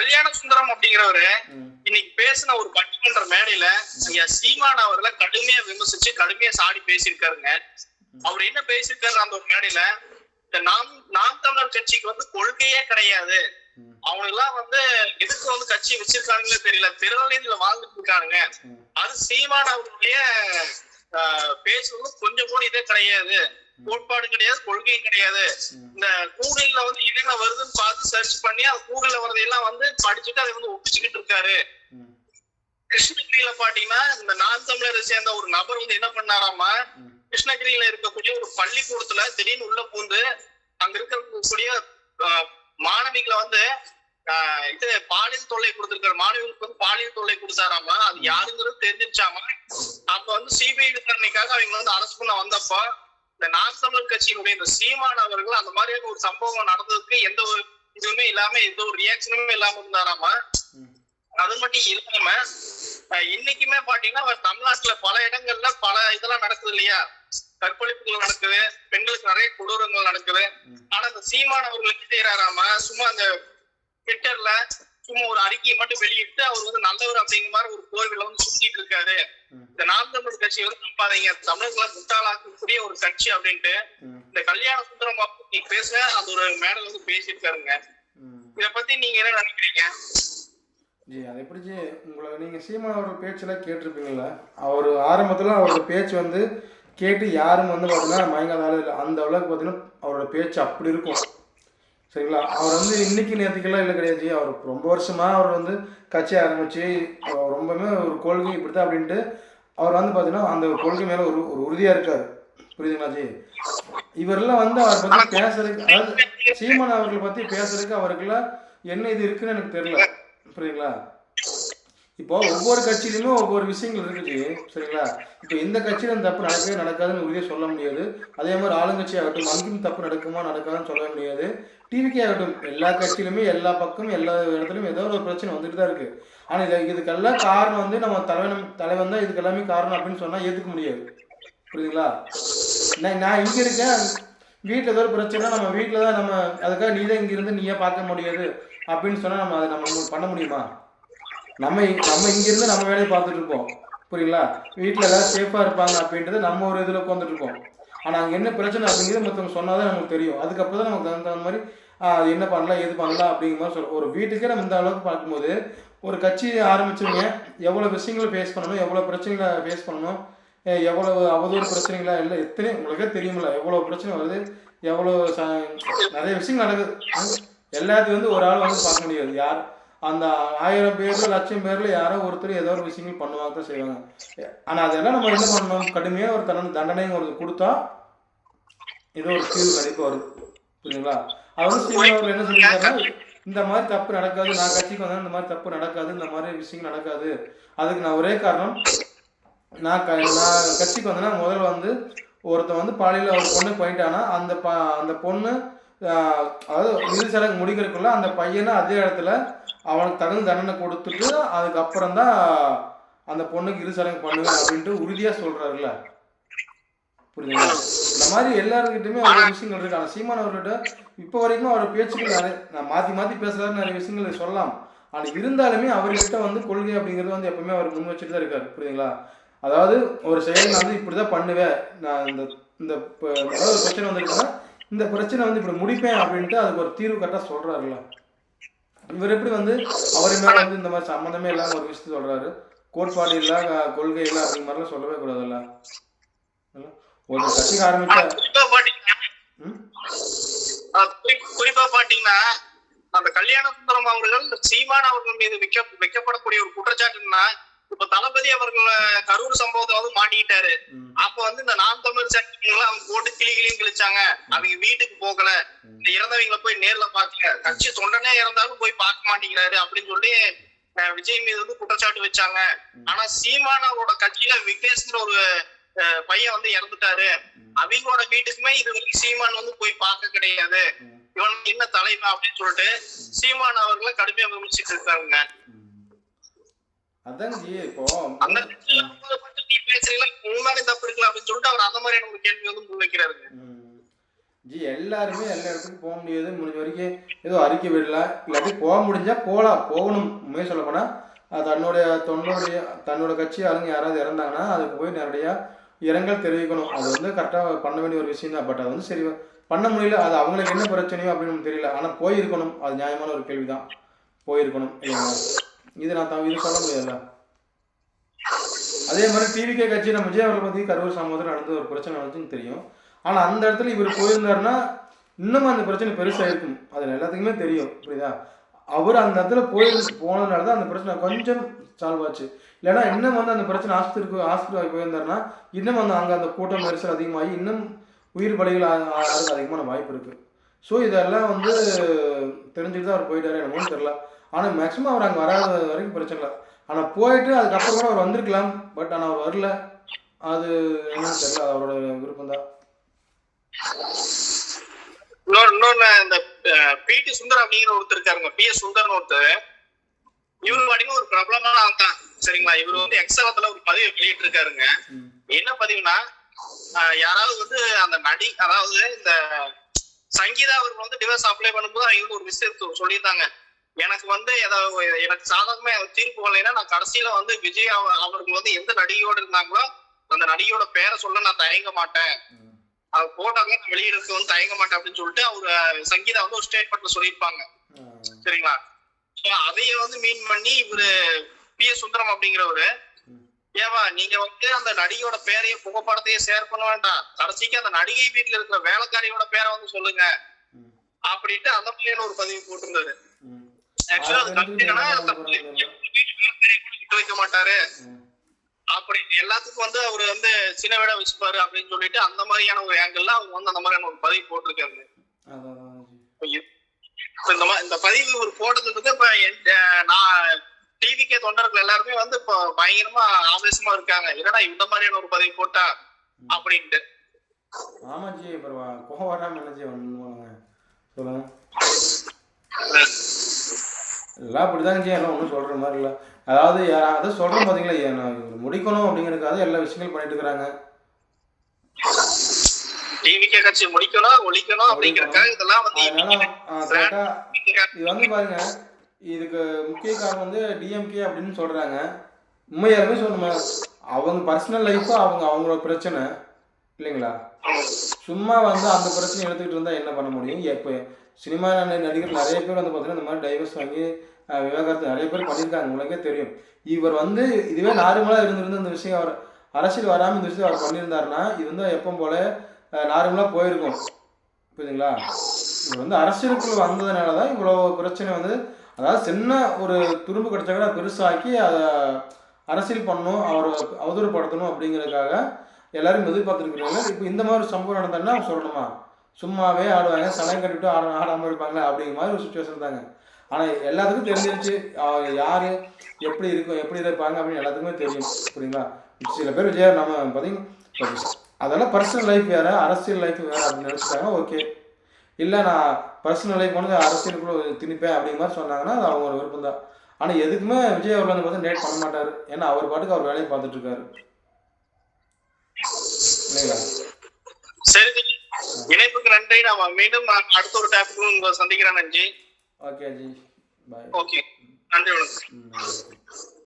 கல்யாண சுந்தரம் அப்படிங்கிறவரு இன்னைக்கு பேசின ஒரு பட்டிமன்ற மேடையில சீமான் அவர்களை கடுமையா விமர்சிச்சு கடுமையா சாடி பேசியிருக்காருங்க. அவர் என்ன பேசியிருக்காரு அந்த ஒரு மேடையில, இந்த நாம் தமிழர் கட்சிக்கு வந்து கொள்கையே கிடையாது, அவங்க எல்லாம் வந்து எதுக்கு வந்து கட்சி வச்சிருக்காங்கன்னு தெரியல, திருநெல்வேலியில வாழ்ந்துட்டு இருக்காங்க, அது சீமான் அவருடைய பேச்சு வந்து கொஞ்சம் கூட இதே கிடையாது, கோட்பாடு கிடையாது, கொள்கையும் கிடையாது. இந்த கூகுள்ல வந்து என்னென்ன வருதுன்னு பார்த்து சர்ச் பண்ணி அது கூகுள்ல வரதையெல்லாம் வந்து படிச்சுட்டு அதை வந்து ஒப்பிச்சுக்கிட்டு இருக்காரு. கிருஷ்ணகிரியில பாத்தீங்கன்னா இந்த நாம் தமிழரை சேர்ந்த ஒரு நபர் வந்து என்ன பண்ணாராமா, கிருஷ்ணகிரியில இருக்கக்கூடிய ஒரு பள்ளிக்கூடத்துல திடீர்னு உள்ள பூந்து அங்க இருக்கக்கூடிய மாணவிகளை வந்து இது பாலியல் தொல்லை கொடுத்திருக்காரு, மாணவிகளுக்கு வந்து பாலியல் தொல்லை கொடுத்தாராமா. அது யாருங்கிறது தெரிஞ்சிருச்சாமா. அப்ப வந்து சிபிஐ விசாரணைக்காக அவங்க வந்து அரெஸ்ட் பண்ண வந்தப்போ இந்த நாம் தமிழர் கட்சியினுடைய இந்த சீமான் அவர்கள் அந்த மாதிரியான ஒரு சம்பவம் நடந்ததுக்கு எந்த ஒரு இதுவுமே இல்லாம எந்த ஒரு ரியாக்ஷனுமே இல்லாம இருந்தாராமா. அது மட்டும் இல்லாம இன்னைக்குமே பாத்தீங்கன்னா தமிழ்நாட்டுல பல இடங்கள்ல பல இதெல்லாம் நடக்குது இல்லையா, கற்பழிப்புகள் நடக்குது, பெண்களுக்கு நிறைய கொடூரங்கள் நடக்குது. ஆனா இந்த சீமான் அவர்கள் என்ன செய்யறாராமா, சும்மா அந்த ட்விட்டர்ல சும்மா ஒரு அறிக்கையை மட்டும் வெளியிட்டு அவர் வந்து நல்லவர் அப்படிங்கிற மாதிரி ஒரு கோவில வந்து சுத்திட்டு இருக்காரு. இந்த நாம் தமிழர் கட்சி வந்து நம்பாதீங்க, தமிழர்களை முட்டாளாக்கக்கூடிய ஒரு கட்சி அப்படின்ட்டு இந்த கல்யாண சுந்தரம் பேச அந்த ஒரு மேடல் வந்து பேசியிருக்காருங்க. இத பத்தி நீங்க என்ன நினைக்கிறீங்க? ஜி அது எப்படி ஜி, உங்களை நீங்கள் சீமான் அவரோட பேச்செல்லாம் கேட்டிருப்பீங்களா? அவர் ஆரம்பத்தில் அவரோட பேச்சு வந்து கேட்டு யாரும் வந்து பார்த்தீங்கன்னா மயங்காதாலும் இல்லை, அந்த அளவுக்கு பார்த்தீங்கன்னா அவரோட பேச்சு அப்படி இருக்கும். சரிங்களா? அவர் வந்து இன்னைக்கு நேற்றுக்கெல்லாம் இல்லை கிடையாது ஜி, அவர் ரொம்ப வருஷமாக அவர் வந்து கட்சி ஆரம்பித்து ரொம்பவுமே ஒரு கொள்கை இப்படி தான் அப்படின்ட்டு அவர் வந்து பார்த்தீங்கன்னா அந்த கொள்கை மேலே ஒரு ஒரு உறுதியாக இருக்கார். புரியுதுங்களா ஜி? இவரெல்லாம் வந்து அவரை பற்றி பேசுறதுக்கு, அதாவது சீமான் அவர்களை பற்றி பேசுறதுக்கு அவருக்குலாம் என்ன இது இருக்குன்னு எனக்கு தெரியல. புரியுங்களா? இப்போ ஒவ்வொரு கட்சியிலுமே ஒவ்வொரு விஷயங்கள் இருக்குது. சரிங்களா? இப்போ இந்த கட்சியில இந்த தப்பு நடக்கவே நடக்காதுன்னு உறுதியாக சொல்ல முடியாது. அதே மாதிரி ஆளுங்கட்சி ஆகட்டும் அங்கேயும் தப்பு நடக்குமா நடக்காதுன்னு சொல்ல முடியாது. டிவிக்கே ஆகட்டும் எல்லா கட்சியிலுமே எல்லா பக்கமும் எல்லா இடத்துலையும் ஏதோ ஒரு பிரச்சனை வந்துட்டு தான் இருக்கு. ஆனால் இதுக்கெல்லாம் காரணம் வந்து நம்ம தலைவன் தான் இதுக்கு எல்லாமே காரணம் அப்படின்னு சொன்னால் ஏற்றுக்க முடியாது. புரியுதுங்களா? நான் இங்கே இருக்கேன், வீட்டில் ஏதோ ஒரு பிரச்சனை, நம்ம வீட்டில் தான் நம்ம அதுக்காக நீ தான் இங்கிருந்து நீயே பார்க்க முடியாது அப்படின்னு சொன்னால் நம்ம அதை நம்ம பண்ண முடியுமா? நம்ம இங்கிருந்து நம்ம வேலையை பார்த்துட்டு இருப்போம். புரியுங்களா? வீட்டில் எல்லாம் சேஃபாக இருப்பாங்க அப்படின்றது நம்ம ஒரு இதில் உட்காந்துட்டு இருப்போம். ஆனால் அங்கே என்ன பிரச்சனை அப்படிங்கிறது மற்றவங்க சொன்னால் தான் நமக்கு தெரியும். அதுக்கப்புறம் தான் நமக்கு தகுந்த மாதிரி அது என்ன பண்ணலாம் எது பண்ணலாம் அப்படிங்கிற மாதிரி சொல்லுவோம். ஒரு வீட்டுக்கே நம்ம இந்த அளவுக்கு பார்க்கும்போது ஒரு கட்சி ஆரம்பிச்சவங்க எவ்வளோ விஷயங்களை ஃபேஸ் பண்ணணும், எவ்வளோ பிரச்சனைகளை ஃபேஸ் பண்ணணும், எவ்வளவு அவதூறு பிரச்சனைகளா இல்லை எத்தனை உங்களுக்கே தெரியுமில்ல, எவ்வளோ பிரச்சனை வருது, எவ்வளோ நிறைய விஷயங்கள் நடக்குது. எல்லாத்தையும் வந்து ஒரு ஆள் வந்து பார்க்க முடியாது. யார் அந்த 1000 பேர்ல 1,00,000 பேர்ல யாரோ ஒருத்தர் ஏதோ ஒரு விஷயங்கள் பண்ணுவாங்க தான் செய்வாங்க. ஆனால் அதெல்லாம் நம்ம என்ன பண்ணணும், கடுமையாக ஒரு தண்டனையும் ஒரு கொடுத்தா ஏதோ ஒரு தீர்வு கண்டிப்பாக வரும். புரியுதுங்களா? அவர் வந்து சீமான் அவர்கள் என்ன சொல்லியிருக்காருன்னா, இந்த மாதிரி தப்பு நடக்காது, நான் கட்சிக்கு வந்தேன் இந்த மாதிரி தப்பு நடக்காது, இந்த மாதிரி விஷயங்கள் நடக்காது, அதுக்கு நான் ஒரே காரணம், நான் கட்சிக்கு வந்தேன்னா முதல்ல வந்து ஒருத்தன் வந்து பாலியல் ஒரு பொண்ணு போயிட்டானா அந்த பொண்ணு அதாவது இறுதி சடங்கு முடிக்கிறதுக்குள்ள அந்த பையனை அதே இடத்துல அவனுக்கு தகுந்த தண்டனை கொடுத்துட்டு அதுக்கப்புறம் தான் அந்த பொண்ணுக்கு இறுதி சடங்கு பண்ணுவேன் அப்படின்ட்டு உறுதியாக சொல்கிறாருல்ல. புரியுதுங்களா? இந்த மாதிரி எல்லாருக்கிட்டையுமே நிறைய விஷயங்கள் இருக்கு. ஆனால் சீமான் அவர்கிட்ட இப்போ வரைக்கும் அவர் பேச்சுக்கள் நான் மாற்றி பேசுகிறாரு, நிறைய விஷயங்கள் சொல்லலாம். ஆனால் இருந்தாலுமே அவர்கிட்ட வந்து கொள்கை அப்படிங்கிறது வந்து எப்பவுமே அவர் முன் வச்சுட்டு தான் இருக்காரு. புரியுதுங்களா? அதாவது ஒரு செயல் நான் வந்து இப்படி தான் பண்ணுவேன், நான் இந்த அதாவது பிரச்சனை வந்துருக்குன்னா இந்த பிரச்சனை வந்து இப்படி முடிப்பேன் அப்படின்ட்டு அதுக்கு ஒரு தீர்வு கரெக்டாக சொல்கிறாருல்ல. இவர் எப்படி வந்து அவரை மேலே வந்து இந்த மாதிரி சம்மந்தமே இல்லாமல் ஒரு விஷயத்த சொல்கிறாரு, கோட்பாடு இல்லை கொள்கை இல்லை அப்படிங்கிற மாதிரிலாம் சொல்லவே கூடாதுல்ல. ஒரு கட்சிக்கு ஆரம்பிச்சா குறிப்பா பாத்தீங்கன்னா அந்த கல்யாண சுந்தரம் அவர்கள் சீமான் அவர்கள் மீது வைக்கப்படக்கூடிய ஒரு குற்றச்சாட்டுன்னா, இப்ப தளபதி அவர்கள் கரூர் சம்பவத்தை வந்து மாட்டிக்கிட்டாரு. அப்ப வந்து இந்த நாம் தமிழர் சட்டங்களை அவங்க போட்டு கிளிகளையும் கிழிச்சாங்க, அவங்க வீட்டுக்கு போகல, இந்த இறந்தவங்களை போய் நேர்ல பாக்கல, கட்சி தொண்டனே இறந்தாலும் போய் பார்க்க மாட்டேங்கிறாரு அப்படின்னு சொல்லி விஜய் மீது வந்து குற்றச்சாட்டு வச்சாங்க. ஆனா சீமான் அவரோட கட்சியில விக்னேஷ்ங்கிற ஒரு பையன் வந்து இறந்துட்டாரு, அவங்களோட வீட்டுக்குமே இது வரைக்கும் சீமான் வந்து போய் பார்க்க கிடையாது, இவன் என்ன தலைவன் அப்படின்னு சொல்லிட்டு சீமான் அவர்களை கடுமையா விமர்சிட்டு இருக்காங்க. அதான் ஜி இப்போ அந்த பேசுறீங்களா உண்மையான தப்பு இருக்குல்ல அப்படின்னு சொல்லிட்டு அவர் அந்த மாதிரியான ஒரு கேள்வி வந்து முன்வைக்கிறாரு. ஜி எல்லாருமே எல்லா இடத்துக்கும் போக முடியாது, முடிஞ்ச வரைக்கும் ஏதோ அறிக்கை விடலாம், இல்லாட்டி போக முடிஞ்சால் போகலாம், போகணும். உண்மையை சொல்ல போனால் தன்னோட கட்சி ஆளுங்க யாராவது இறந்தாங்கன்னா அதுக்கு போய் நேரடியாக இரங்கல் தெரிவிக்கணும். அது வந்து கரெக்டாக பண்ண வேண்டிய ஒரு விஷயம் தான். பட் அது வந்து சரி பண்ண முடியல, அது அவங்களுக்கு என்ன பிரச்சனையோ அப்படின்னு நமக்கு தெரியல. ஆனால் போயிருக்கணும், அது நியாயமான ஒரு கேள்வி தான். போயிருக்கணும் இல்லைங்களா? இது நான் இது சொல்ல முடியாதுல்ல. அதே மாதிரி டிவிகே கட்சி நம்ம விஜய் அவர்களை பற்றி கரூர் சமூகத்தில் நடந்த ஒரு பிரச்சனை நடந்துச்சுன்னு தெரியும். ஆனால் அந்த இடத்துல இவர் போயிருந்தாருன்னா இன்னும் அந்த பிரச்சனை பெருசாக இருக்கும், அது எல்லாத்துக்குமே தெரியும். புரியுதா? அவர் அந்த இடத்துல போனதுனால தான் அந்த பிரச்சனை கொஞ்சம் சால்வ் ஆச்சு. இல்லைன்னா இன்னும் வந்து அந்த பிரச்சனை ஹாஸ்பிட்டல் போயிருந்தாருன்னா இன்னும் அங்கே அந்த கூட்டம் நெரிசல் அதிகமாகி இன்னும் உயிர் பலிகள் ஆகிறதுக்கு அதிகமான வாய்ப்பு இருக்குது. ஸோ இதெல்லாம் வந்து தெரிஞ்சுட்டு தான் அவர் போயிட்டாரு, என்னமோன்னு தெரில. ஆனால் மேக்ஸிமம் அவர் அங்கே வராத வரைக்கும் பிரச்சனை இல்லை. ஆனால் போயிட்டு அதுக்கப்புறம் கூட அவர் வந்திருக்கலாம், பட் ஆனால் அவர் வரல. அது என்னன்னு தெரியல, அது அவரோட விருப்பம் தான். இன்னொன்னு இந்த பிடி சுந்தர் அப்படிங்கிற ஒருத்தர் இருக்காருங்க, PS சுந்தர்னு ஒருத்தர். இவரு பாத்தீங்கன்னா ஒரு பிரபலமான ஆள் தான், சரிங்களா? இவரு வந்து எக்ஸலத்துல ஒரு பதிவு வெளியிட்டு இருக்காருங்க. என்ன பதிவுனா, யாராவது வந்து அந்த அதாவது இந்த சங்கீதா அவர்கள் வந்து டிவோர்ஸ் அப்ளை பண்ணும்போது இவங்க ஒரு விஷயத்தை சொல்லியிருந்தாங்க, எனக்கு வந்து எனக்கு சாதகமே தீர்ப்பு வரலைன்னா நான் கடைசியில வந்து விஜய் அவர்கள் வந்து எந்த நடிகையோடு இருந்தாங்களோ அந்த நடிகையோட பேரை சொல்ல நான் தயங்க மாட்டேன், அவர் போட்டாங்க வெளியிடறதுக்கு வந்து தயங்க மாட்டேன் அப்படின்னு சொல்லிட்டு அவரு சங்கீதா வந்து ஒரு ஸ்டேட்மெண்ட்ல சொல்லியிருப்பாங்க, சரிங்களா? அதைய வந்து மீன் பண்ணி இவரு PS சுந்தரம் அப்படிங்கிறவரு, ஏவா நீங்க வந்து அந்த நடிகையோட பேரைய புகைப்படத்தையே ஷேர் பண்ண வேண்டாம், கடைசிக்கு அந்த நடிகை வீட்டுல இருக்கிற வேலைக்காரியோட பேரை வந்து சொல்லுங்க அப்படின்ட்டு அந்த மாதிரியான ஒரு பதிவு போட்டிருந்தாரு. ஆக்சுவலா அது வைக்க மாட்டாரு அப்படின்னு எல்லாத்துக்கும் வந்து அவரு வந்து சின்ன விட வச்சுப்பாரு அப்படின்னு சொல்லிட்டு அந்த மாதிரியான ஒரு ஆங்கிள் அவங்க வந்து அந்த மாதிரியான ஒரு பதிவு போட்டிருக்காரு. இந்த பதிவு ஒரு போட்டதுக்கு இப்ப நான் டிவிகே தொண்டர்கள் எல்லாருமே வந்து இப்போ பயங்கரமா ஆவேசமா இருக்காங்க, இல்லைன்னா இந்த மாதிரியான ஒரு பதிவு போட்டா அப்படின்ட்டு. ஆமாஜி, கோவம் வராம சொல்லுங்க. எல்லாம் அப்படிதாங்க ஜி, எல்லாம் ஒன்றும் சொல்ற மாதிரி இல்லை. அதாவது அதை சொல்றேன் பாத்தீங்களா, முடிக்கணும் அப்படிங்கிறதுக்காக எல்லா விஷயங்களும் பண்ணிட்டு இருக்கிறாங்க. டிவிகே கட்சி முடிக்கணும் ஒழிக்கணும் அப்படிங்கறதுக்காக இதெல்லாம் வந்து இது வந்து பாருங்க, இதுக்கு முக்கிய காரணம் வந்து டிஎம்கே அப்படின்னு சொல்றாங்க. உண்மையாலுமே சொல்லணும், அவங்க பர்சனல் லைஃப் அவங்களோட பிரச்சனை இல்லைங்களா? சும்மா வந்து அந்த பிரச்சனை எடுத்துக்கிட்டு இருந்தா என்ன பண்ண முடியும்? இப்போ சினிமா நடிகர் நிறைய பேர் வந்து பார்த்தீங்கன்னா இந்த மாதிரி டைவர்ஸ் வாங்கி விவாகரத்து நிறைய பேர் பண்ணியிருக்காங்க, உங்களுக்கே தெரியும். இவர் வந்து இதுவே நார்மலாக இருந்திருந்து இந்த விஷயம் அவர் அரசியல் வராமல் இந்த விஷயம் அவர் பண்ணியிருந்தாருன்னா இது வந்து எப்பவும் போல நார்மலாக போயிருக்கும், புரியுதுங்களா? இவர் வந்து அரசியலுக்குள்ள வந்ததுனால தான் இவ்வளோ பிரச்சனை வந்து, அதாவது சின்ன ஒரு துரும்பு கிடைச்சா கூட பெருசாக்கி அதை அரசியல் பண்ணணும், அவரை அவதூறுப்படுத்தணும் அப்படிங்கிறதுக்காக எல்லாரும் எதிர்பார்த்துருக்குறாங்க. இப்போ இந்த மாதிரி சம்பவம் நடந்ததுன்னா சொல்லணுமா, சும்மாவே ஆடுவாங்க, சனம் கட்டிவிட்டு ஆடாமல் இருப்பாங்க அப்படிங்கிற மாதிரி ஒரு சுச்சுவேஷன் தாங்க. ஆனால் எல்லாத்துக்கும் தெரிஞ்சிருச்சு யார் எப்படி இருக்கும் எப்படி இருப்பாங்க அப்படின்னு எல்லாத்துக்குமே தெரியும், புரியுங்களா? சில பேர் விஜய் நம்ம பார்த்தீங்கன்னா அதெல்லாம் பர்சனல் லைஃப் வேறு அரசியல் லைஃப் வேறு அப்படின்னு நினச்சிட்டாங்க, ஓகே. இல்லை நான் பர்சனல் லைஃப் வந்து அரசியலுக்குள்ளே திணிப்பேன் அப்படிங்கிற மாதிரி சொன்னாங்கன்னா அது அவங்களோட விருப்பம் தான். ஆனால் எதுக்குமே விஜய் அவர்கள் வந்து பார்த்தா டேட் பண்ண மாட்டார், ஏன்னா அவர் பாட்டுக்கு அவர் வேலையை பார்த்துட்டு இருக்காரு, இல்லைங்களா? சரி, இணைப்புக்கு நன்றி. நாம மீண்டும் அடுத்த ஒரு டாபிக் சந்திக்கிறேன். நன்றி. ஓகே ஜி, பாய். ஓகே, நன்றி, வணக்கம்.